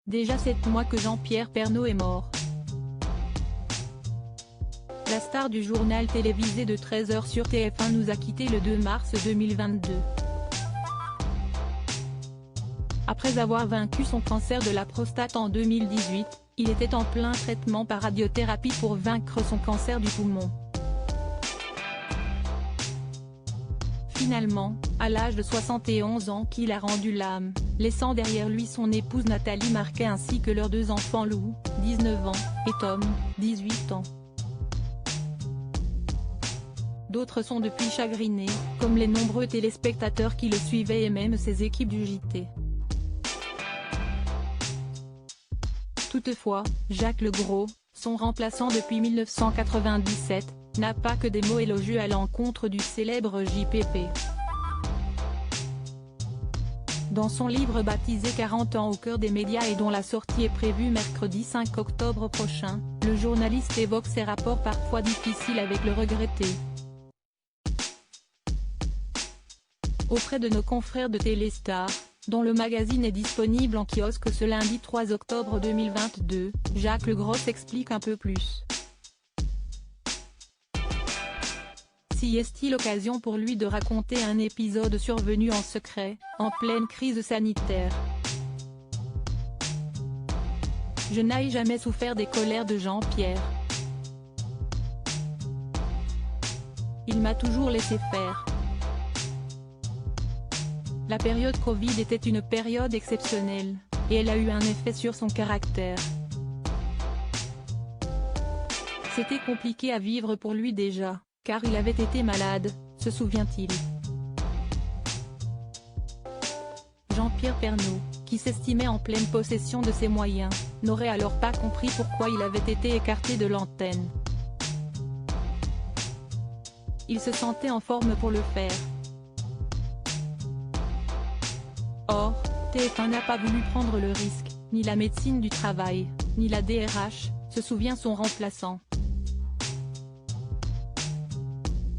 Déjà 7 mois que Jean-Pierre Pernaut est mort. La star du journal télévisé de 13h sur TF1 nous a quittés le 2 mars 2022. Après avoir vaincu son cancer de la prostate en 2018, il était en plein traitement par radiothérapie pour vaincre son cancer du poumon. Finalement, à l'âge de 71 ans qu'il a rendu l'âme, laissant derrière lui son épouse Nathalie Marquet ainsi que leurs 2 enfants Lou, 19 ans, et Tom, 18 ans. D'autres sont depuis chagrinés, comme les nombreux téléspectateurs qui le suivaient et même ses équipes du JT. Toutefois, Jacques Legros, son remplaçant depuis 1997, n'a pas que des mots élogieux à l'encontre du célèbre JPP. Dans son livre baptisé 40 ans au cœur des médias et dont la sortie est prévue mercredi 5 octobre prochain, le journaliste évoque ses rapports parfois difficiles avec le regretté. Auprès de nos confrères de Téléstar, dont le magazine est disponible en kiosque ce lundi 3 octobre 2022, Jacques Legros explique un peu plus. Si est-il l'occasion pour lui de raconter un épisode survenu en secret, en pleine crise sanitaire. Je n'ai jamais souffert des colères de Jean-Pierre. Il m'a toujours laissé faire. La période Covid était une période exceptionnelle, et elle a eu un effet sur son caractère. C'était compliqué à vivre pour lui déjà, car il avait été malade, se souvient-il. Jean-Pierre Pernaut, qui s'estimait en pleine possession de ses moyens, n'aurait alors pas compris pourquoi il avait été écarté de l'antenne. Il se sentait en forme pour le faire. Or, TF1 n'a pas voulu prendre le risque, ni la médecine du travail, ni la DRH, se souvient son remplaçant.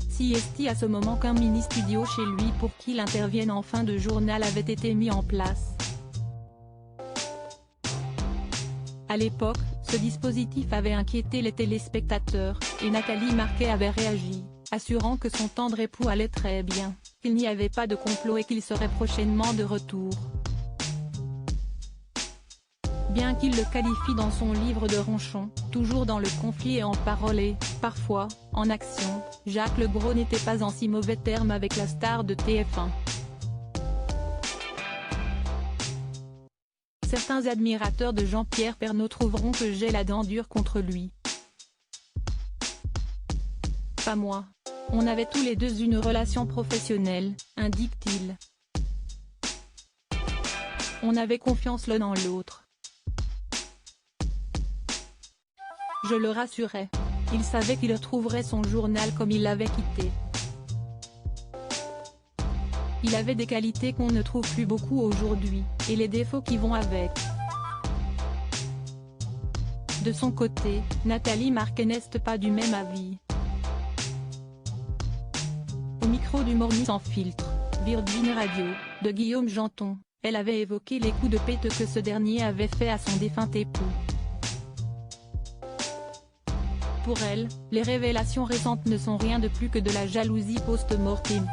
Si est-il à ce moment qu'un mini-studio chez lui pour qu'il intervienne en fin de journal avait été mis en place. À l'époque, ce dispositif avait inquiété les téléspectateurs, et Nathalie Marquet avait réagi, assurant que son tendre époux allait très bien, qu'il n'y avait pas de complot et qu'il serait prochainement de retour. Bien qu'il le qualifie dans son livre de ronchon, toujours dans le conflit et en parole et, parfois, en action, Jacques Legros n'était pas en si mauvais termes avec la star de TF1. Certains admirateurs de Jean-Pierre Pernaut trouveront que j'ai la dent dure contre lui. Pas moi. On avait tous les deux une relation professionnelle, indique-t-il. On avait confiance l'un dans l'autre. Je le rassurais. Il savait qu'il retrouverait son journal comme il l'avait quitté. Il avait des qualités qu'on ne trouve plus beaucoup aujourd'hui, et les défauts qui vont avec. De son côté, Nathalie Marquet n'est pas du même avis. Au micro du Morning sans filtre, Virgin Radio, de Guillaume Janton, elle avait évoqué les coups de pète que ce dernier avait fait à son défunt époux. Pour elle, les révélations récentes ne sont rien de plus que de la jalousie post-mortem.